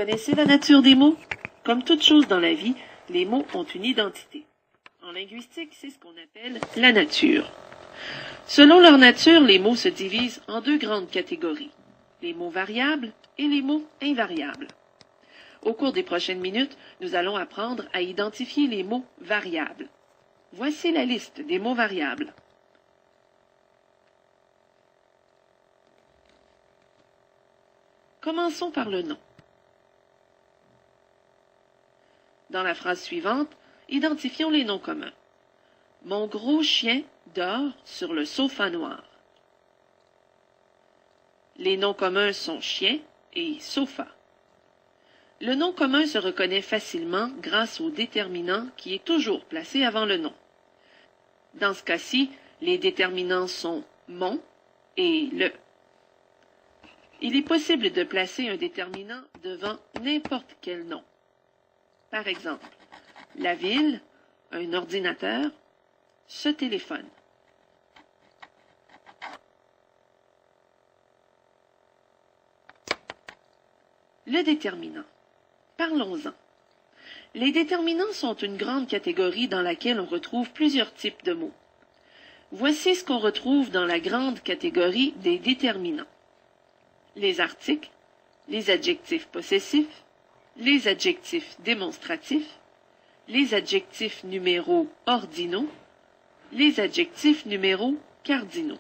connaissez la nature des mots? Comme toute chose dans la vie, les mots ont une identité. En linguistique, c'est ce qu'on appelle la nature. Selon leur nature, les mots se divisent en deux grandes catégories, les mots variables et les mots invariables. Au cours des prochaines minutes, nous allons apprendre à identifier les mots variables. Voici la liste des mots variables. Commençons par le nom. Dans la phrase suivante, identifions les noms communs. Mon gros chien dort sur le sofa noir. Les noms communs sont chien et sofa. Le nom commun se reconnaît facilement grâce au déterminant qui est toujours placé avant le nom. Dans ce cas-ci, les déterminants sont mon et le. Il est possible de placer un déterminant devant n'importe quel nom. Par exemple, la ville, un ordinateur, ce téléphone. Le déterminant. Parlons-en. Les déterminants sont une grande catégorie dans laquelle on retrouve plusieurs types de mots. Voici ce qu'on retrouve dans la grande catégorie des déterminants. Les articles, les adjectifs possessifs, les adjectifs démonstratifs, les adjectifs numéraux ordinaux, les adjectifs numéraux cardinaux.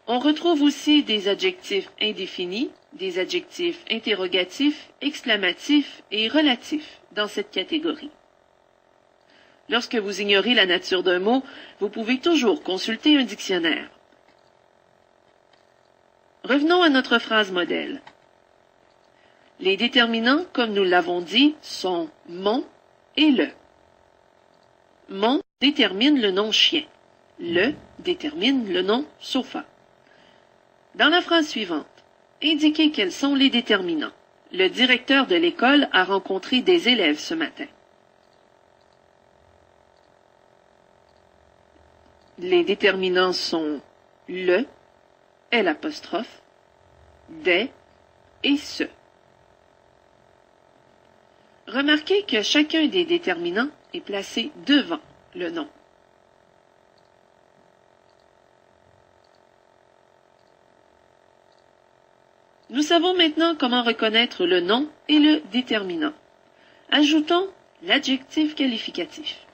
On retrouve aussi des adjectifs indéfinis, des adjectifs interrogatifs, exclamatifs et relatifs dans cette catégorie. Lorsque vous ignorez la nature d'un mot, vous pouvez toujours consulter un dictionnaire. Revenons à notre phrase modèle. Les déterminants, comme nous l'avons dit, sont mon et le. Mon détermine le nom chien. Le détermine le nom sofa. Dans la phrase suivante, indiquez quels sont les déterminants. Le directeur de l'école a rencontré des élèves ce matin. Les déterminants sont le, l'apostrophe, des et ce. Remarquez que chacun des déterminants est placé devant le nom. Nous savons maintenant comment reconnaître le nom et le déterminant. Ajoutons l'adjectif qualificatif.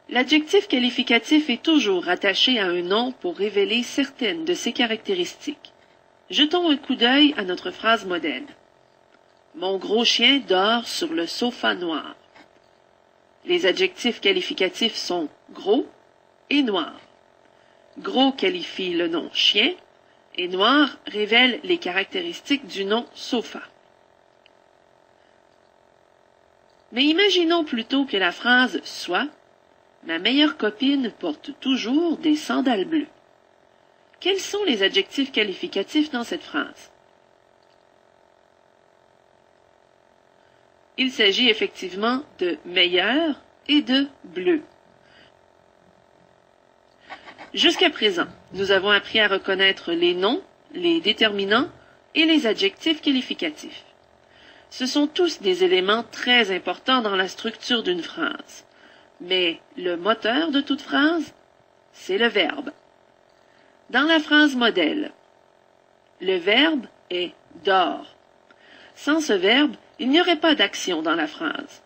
L'adjectif qualificatif est toujours rattaché à un nom pour révéler certaines de ses caractéristiques. Jetons un coup d'œil à notre phrase modèle. Mon gros chien dort sur le sofa noir. Les adjectifs qualificatifs sont gros et noir. Gros qualifie le nom chien et noir révèle les caractéristiques du nom sofa. Mais imaginons plutôt que la phrase soit « Ma meilleure copine porte toujours des sandales bleues ». Quels sont les adjectifs qualificatifs dans cette phrase? Il s'agit effectivement de meilleur et de bleu. Jusqu'à présent, nous avons appris à reconnaître les noms, les déterminants et les adjectifs qualificatifs. Ce sont tous des éléments très importants dans la structure d'une phrase. Mais le moteur de toute phrase, c'est le verbe. Dans la phrase modèle, le verbe est « dort ». Sans ce verbe, il n'y aurait pas d'action dans la phrase.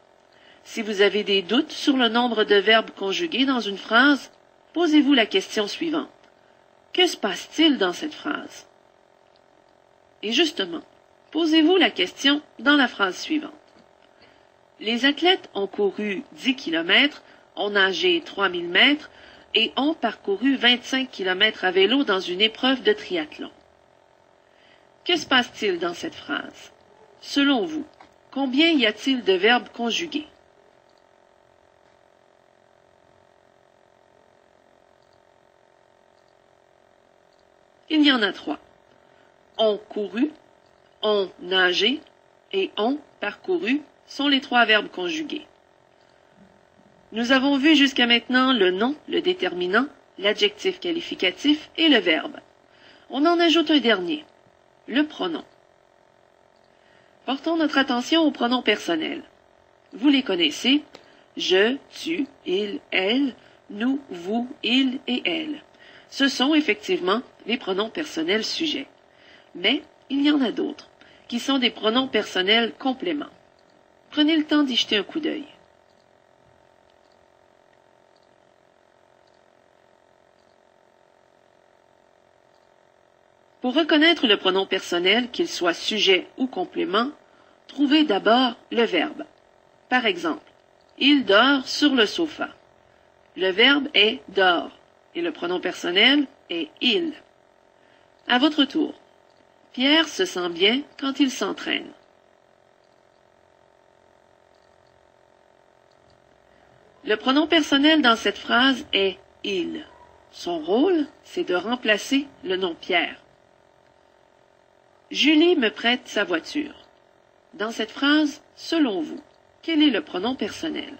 Si vous avez des doutes sur le nombre de verbes conjugués dans une phrase, posez-vous la question suivante. Que se passe-t-il dans cette phrase? Et justement, posez-vous la question dans la phrase suivante. Les athlètes ont couru 10 km, ont nagé 3000 mètres et ont parcouru 25 km à vélo dans une épreuve de triathlon. Que se passe-t-il dans cette phrase? Selon vous, combien y a-t-il de verbes conjugués? Il y en a 3. Ont couru, ont nagé et ont parcouru sont les 3 verbes conjugués. Nous avons vu jusqu'à maintenant le nom, le déterminant, l'adjectif qualificatif et le verbe. On en ajoute un dernier, le pronom. Portons notre attention aux pronoms personnels. Vous les connaissez: je, tu, il, elle, nous, vous, il et elle. Ce sont effectivement les pronoms personnels sujets. Mais il y en a d'autres, qui sont des pronoms personnels compléments. Prenez le temps d'y jeter un coup d'œil. Pour reconnaître le pronom personnel, qu'il soit sujet ou complément, trouvez d'abord le verbe. Par exemple, il dort sur le sofa. Le verbe est dort et le pronom personnel est il. À votre tour. Pierre se sent bien quand il s'entraîne. Le pronom personnel dans cette phrase est il. Son rôle, c'est de remplacer le nom Pierre. Julie me prête sa voiture. Dans cette phrase, selon vous, quel est le pronom personnel?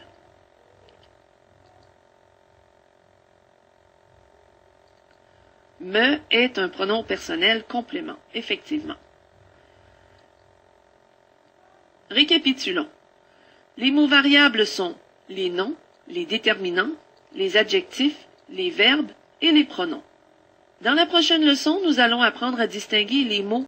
Me est un pronom personnel complément, effectivement. Récapitulons. Les mots variables sont les noms, les déterminants, les adjectifs, les verbes et les pronoms. Dans la prochaine leçon, nous allons apprendre à distinguer les mots